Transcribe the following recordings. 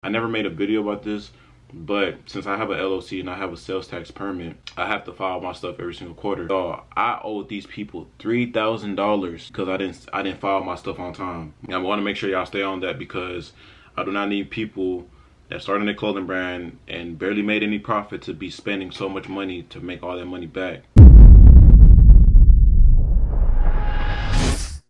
I never made a video about this, but since I have an LLC and I have a sales tax permit, I have to file my stuff every single quarter. So I owe these people $3,000 because I didn't file my stuff on time. And I want to make sure y'all stay on that because I do not need people that started a clothing brand and barely made any profit to be spending so much money to make all that money back.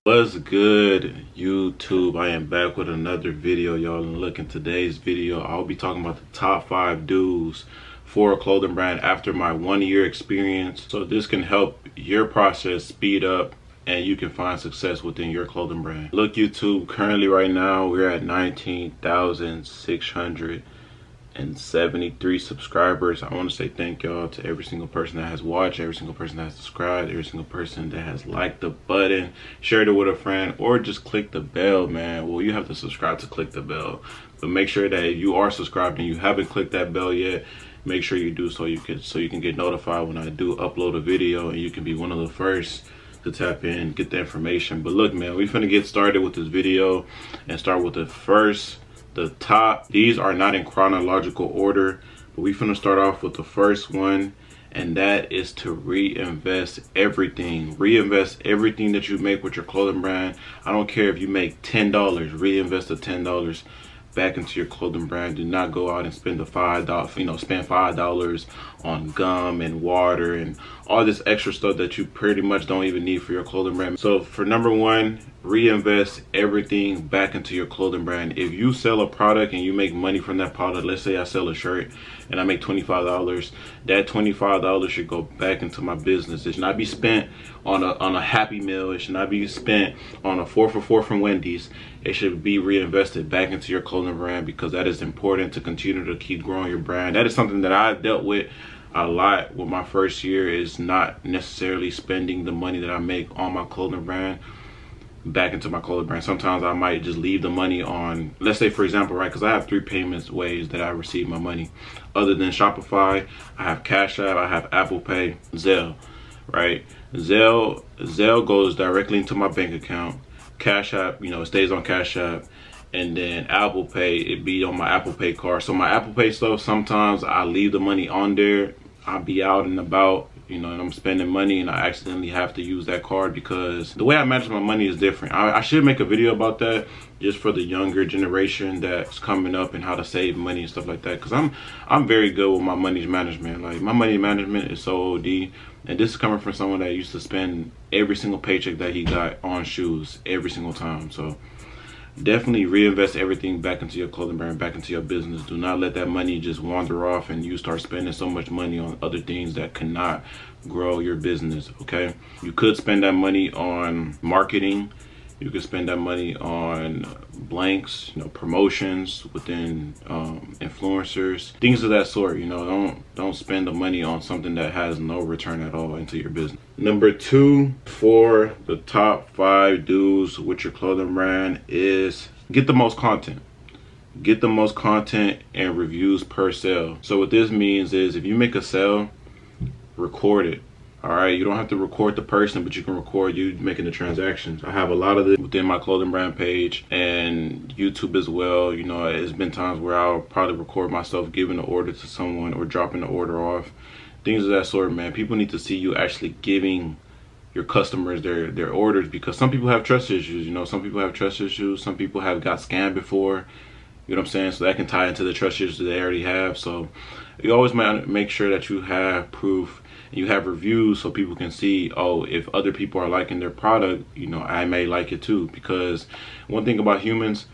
What's good, YouTube? I am back with another video, y'all. And look, in today's video I'll be talking about the top 5 do's for a clothing brand after my 1-year experience, so this can help your process speed up and you can find success within your clothing brand. Look, YouTube, currently right now we're at 19,673 subscribers. I want to say thank y'all to every single person that has watched, every single person that has subscribed, every single person that has liked the button, shared it with a friend, or just click the bell, man. Well, you have to subscribe to click the bell, but make sure that if you are subscribed and you haven't clicked that bell yet, make sure you do so you can get notified when I do upload a video and you can be one of the first to tap in, get the information. But look, man, we finna get started with this video and start with the top. These are not in chronological order, but we finna start off with the first one, and that is to reinvest everything. Reinvest everything that you make with your clothing brand. I don't care if you make $10, reinvest the $10 back into your clothing brand. Do not go out and spend the $5, spend $5 on gum and water and all this extra stuff that you pretty much don't even need for your clothing brand. So for number 1, reinvest everything back into your clothing brand. If you sell a product and you make money from that product, let's say I sell a shirt and I make $25, that $25 should go back into my business. It should not be spent on a Happy Meal. It should not be spent on a 4 for $4 from Wendy's. It should be reinvested back into your clothing brand because that is important to continue to keep growing your brand. That is something that I dealt with a lot with my first year, is not necessarily spending the money that I make on my clothing brand back into my clothing brand. Sometimes I might just leave the money on, let's say for example, right, because I have 3 payments ways that I receive my money. Other than Shopify, I have Cash App, I have Apple Pay, Zelle, right? Zelle goes directly into my bank account. Cash App, it stays on Cash App, and then Apple Pay, it be on my Apple Pay card. So my Apple Pay stuff, sometimes I leave the money on there. I'll be out and about, and I'm spending money and I accidentally have to use that card because the way I manage my money is different. I should make a video about that just for the younger generation that's coming up and how to save money and stuff like that, because I'm very good with my money management. Like, my money management is so OD, and this is coming from someone that used to spend every single paycheck that he got on shoes every single time. So definitely reinvest everything back into your clothing brand, back into your business. Do not let that money just wander off and you start spending so much money on other things that cannot grow your business, okay? You could spend that money on marketing. You could spend that money on blanks, promotions within influencers, things of that sort. Don't spend the money on something that has no return at all into your business. Number 2 for the top 5 do's with your clothing brand is get the most content. Get the most content and reviews per sale. So what this means is if you make a sale, record it. All right, you don't have to record the person, but you can record you making the transactions. I have a lot of this within my clothing brand page and YouTube as well. It's been times where I'll probably record myself giving the order to someone or dropping the order off, things of that sort, man. People need to see you actually giving your customers their orders, because some people have trust issues. Some people have trust issues. Some people have got scammed before. You know what I'm saying? So that can tie into the trust issues that they already have. So you always might make sure that you have proof, you have reviews, so people can see, oh, if other people are liking their product, I may like it too. Because one thing about humans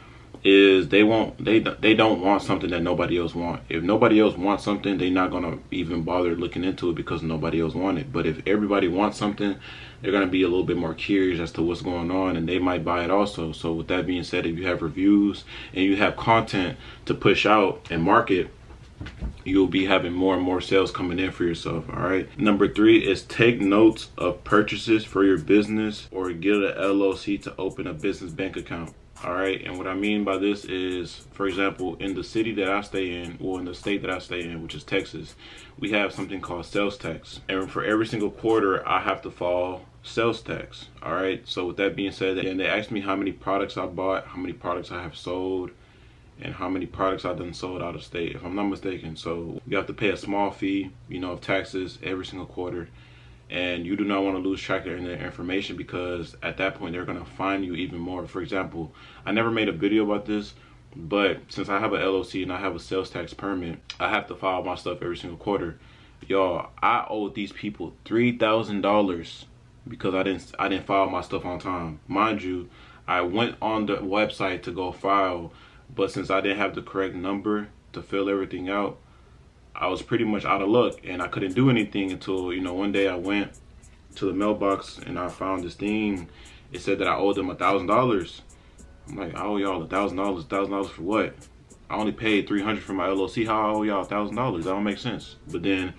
is they don't want something that nobody else wants. If nobody else wants something, they're not gonna even bother looking into it because nobody else wants it. But if everybody wants something, they're gonna be a little bit more curious as to what's going on, and they might buy it also. So with that being said, if you have reviews and you have content to push out and market, you'll be having more and more sales coming in for yourself. All right. Number 3 is take notes of purchases for your business or get an LLC to open a business bank account. All right. And what I mean by this is, for example, in the city that I stay in, or in the state that I stay in, which is Texas, we have something called sales tax. And for every single quarter, I have to file sales tax. All right. So with that being said, and they asked me how many products I bought, how many products I have sold, and how many products I've done sold out of state, if I'm not mistaken. So you have to pay a small fee, you know, of taxes every single quarter. And you do not want to lose track of their information, because at that point they're going to fine you even more. For example, I never made a video about this, but since I have an LLC and I have a sales tax permit, I have to file my stuff every single quarter. Y'all, I owed these people $3,000 because I didn't file my stuff on time. Mind you, I went on the website to go file, but since I didn't have the correct number to fill everything out, I was pretty much out of luck, and I couldn't do anything until, you know, one day I went to the mailbox and I found this thing. It said that I owed them $1,000. I'm like, I owe y'all $1,000. $1,000 for what? I only paid $300 for my LLC. How I owe y'all $1,000? That don't make sense. But then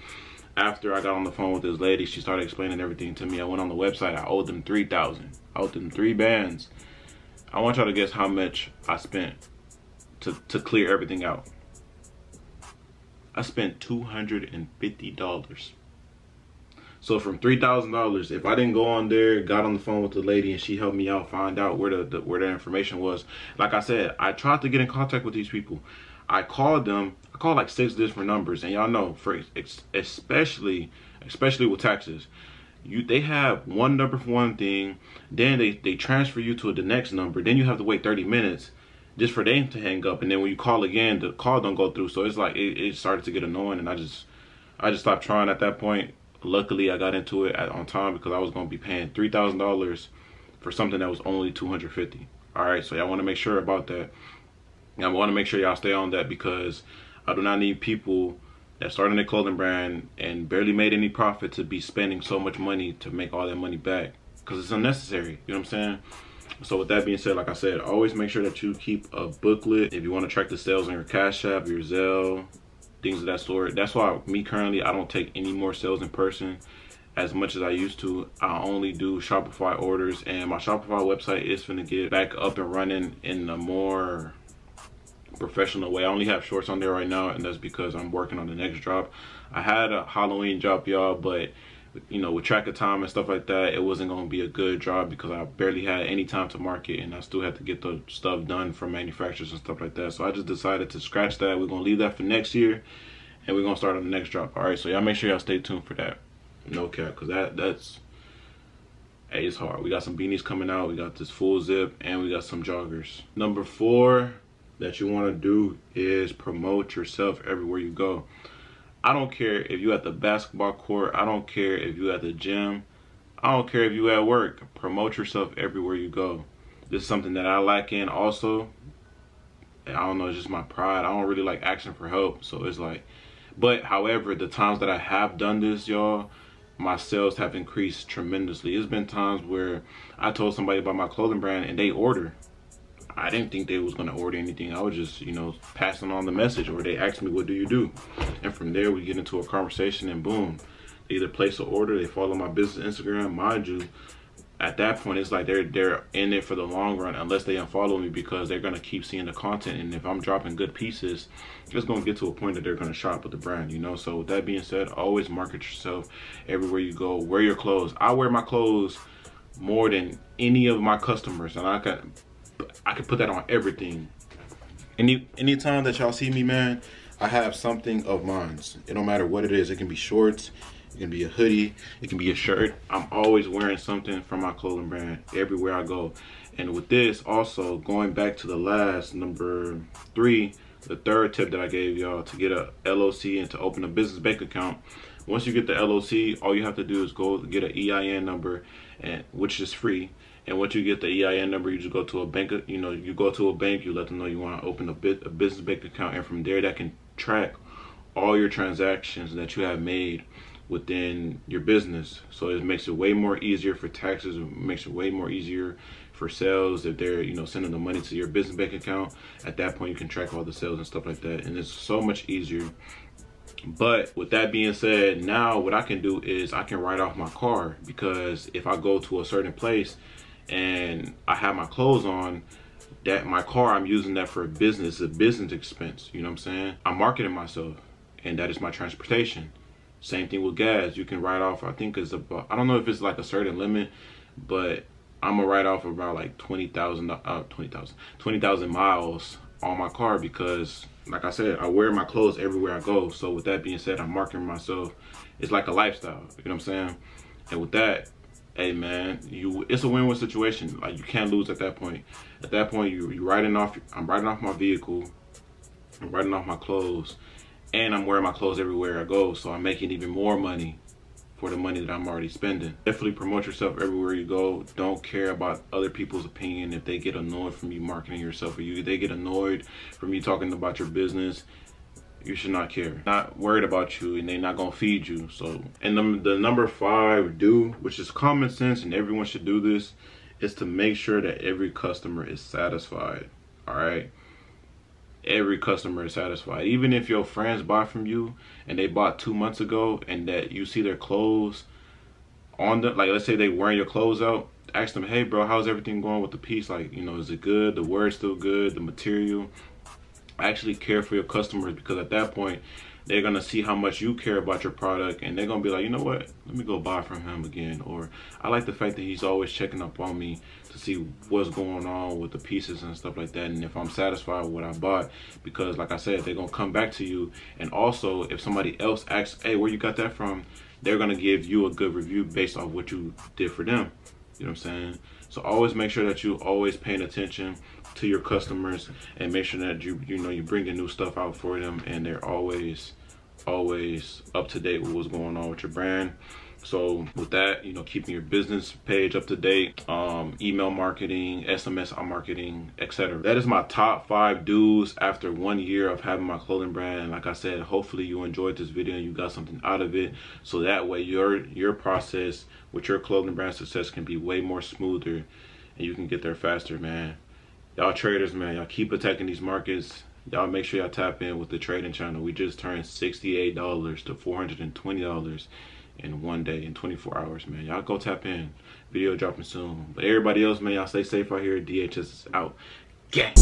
after I got on the phone with this lady, she started explaining everything to me. I went on the website. I owed them $3,000. I owed them 3 bands. I want y'all to guess how much I spent to clear everything out. I spent $250. So from $3,000, if I didn't go on there, got on the phone with the lady, and she helped me out, find out where the information was. Like I said, I tried to get in contact with these people. I called them. I called like 6 different numbers, and y'all know, for especially with taxes, they have one number for one thing, then they transfer you to the next number, then you have to wait 30 minutes just for them to hang up, and then when you call again, the call don't go through. So it's like it started to get annoying, and I just stopped trying at that point. Luckily, I got into it on time, because I was going to be paying $3,000 for something that was only $250. All right, so y'all want to make sure about that. I want to make sure y'all stay on that, because I do not need people that started a clothing brand and barely made any profit to be spending so much money to make all that money back, because it's unnecessary. You know what I'm saying? So with that being said, like I said, always make sure that you keep a booklet if you want to track the sales on your Cash App, your Zelle, things of that sort. That's why me currently, I don't take any more sales in person as much as I used to. I only do Shopify orders, and my Shopify website is finna get back up and running in a more professional way. I only have shorts on there right now, and that's because I'm working on the next drop. I had a Halloween drop, y'all, but you know, with track of time and stuff like that, it wasn't going to be a good drop because I barely had any time to market, and I still had to get the stuff done from manufacturers and stuff like that. So I just decided to scratch that. We're going to leave that for next year, and we're going to start on the next drop. All right, so y'all make sure y'all stay tuned for that. No cap, because that's hey, it's hard. We got some beanies coming out, we got this full zip, and we got some joggers. Number 4 that you want to do is promote yourself everywhere you go. I don't care if you at the basketball court, I don't care if you at the gym, I don't care if you at work. Promote yourself everywhere you go. This is something that I lack in also. I don't know, it's just my pride. I don't really like asking for help, so it's like, but however, the times that I have done this, y'all, my sales have increased tremendously. It's been times where I told somebody about my clothing brand and they order. I didn't think they was gonna order anything. I was just, you know, passing on the message, or they asked me, what do you do? And from there we get into a conversation, and boom, they either place an order, they follow my business Instagram. Mind you, at that point it's like they're in it for the long run, unless they unfollow me, because they're gonna keep seeing the content, and if I'm dropping good pieces, it's gonna get to a point that they're gonna shop with the brand, you know. So with that being said, always market yourself everywhere you go. Wear your clothes. I wear my clothes more than any of my customers, and I can put that on everything. Anytime that y'all see me, man, I have something of mine. It don't matter what it is. It can be shorts, it can be a hoodie, it can be a shirt. I'm always wearing something from my clothing brand everywhere I go. And with this, also going back to the last, number 3, the third tip that I gave y'all to get a LLC and to open a business bank account. Once you get the LLC, all you have to do is go get an EIN number, and which is free. And once you get the EIN number, you just go to a bank. You know, you go to a bank, you let them know you want to open a business bank account, and from there, that can track all your transactions that you have made within your business. So it makes it way more easier for taxes. It makes it way more easier for sales if they're, you know, sending the money to your business bank account. At that point, you can track all the sales and stuff like that, and it's so much easier. But with that being said, now what I can do is I can write off my car, because if I go to a certain place and I have my clothes on, that my car, I'm using that for a business expense. You know what I'm saying? I'm marketing myself, and that is my transportation. Same thing with gas. You can write off, I think it's about, I don't know if it's like a certain limit, but I'm gonna write off about like 20,000 miles on my car, because like I said, I wear my clothes everywhere I go. So with that being said, I'm marketing myself. It's like a lifestyle, you know what I'm saying? And with that, hey man, it's a win-win situation. Like, you can't lose at that point. At that point, I'm riding off my vehicle, I'm riding off my clothes, and I'm wearing my clothes everywhere I go. So I'm making even more money for the money that I'm already spending. Definitely promote yourself everywhere you go. Don't care about other people's opinion. If they get annoyed from you marketing yourself, or they get annoyed from you talking about your business, you should not care. Not worried about you, and they're not gonna feed you. So, and the number 5 do, which is common sense, and everyone should do this, is to make sure that every customer is satisfied. All right. Every customer is satisfied. Even if your friends buy from you and they bought 2 months ago, and that you see their clothes on the, like, let's say they wearing your clothes out, ask them, hey bro, how's everything going with the piece? Like, you know, is it good? The word's still good? The material? Actually care for your customers, because at that point they're gonna see how much you care about your product, and they're gonna be like, you know what, let me go buy from him again. Or I like the fact that he's always checking up on me to see what's going on with the pieces and stuff like that, and if I'm satisfied with what I bought. Because like I said, they're gonna come back to you. And also, if somebody else asks, hey, where you got that from, they're gonna give you a good review based off what you did for them. You know what I'm saying? So always make sure that you always paying attention to your customers, and make sure that you're bringing new stuff out for them, and they're always up to date with what's going on with your brand. So with that, you know, keeping your business page up to date, email marketing, SMS marketing, etc. That is my top 5 do's after 1 year of having my clothing brand. And like I said, hopefully you enjoyed this video and you got something out of it, so that way your process with your clothing brand success can be way more smoother, and you can get there faster, man. Y'all traders, man, y'all keep attacking these markets. Y'all make sure y'all tap in with the trading channel. We just turned $68 to $420 in 1 day, in 24 hours, man. Y'all go tap in. Video dropping soon. But everybody else, man, y'all stay safe out here. DHS is out. Gang.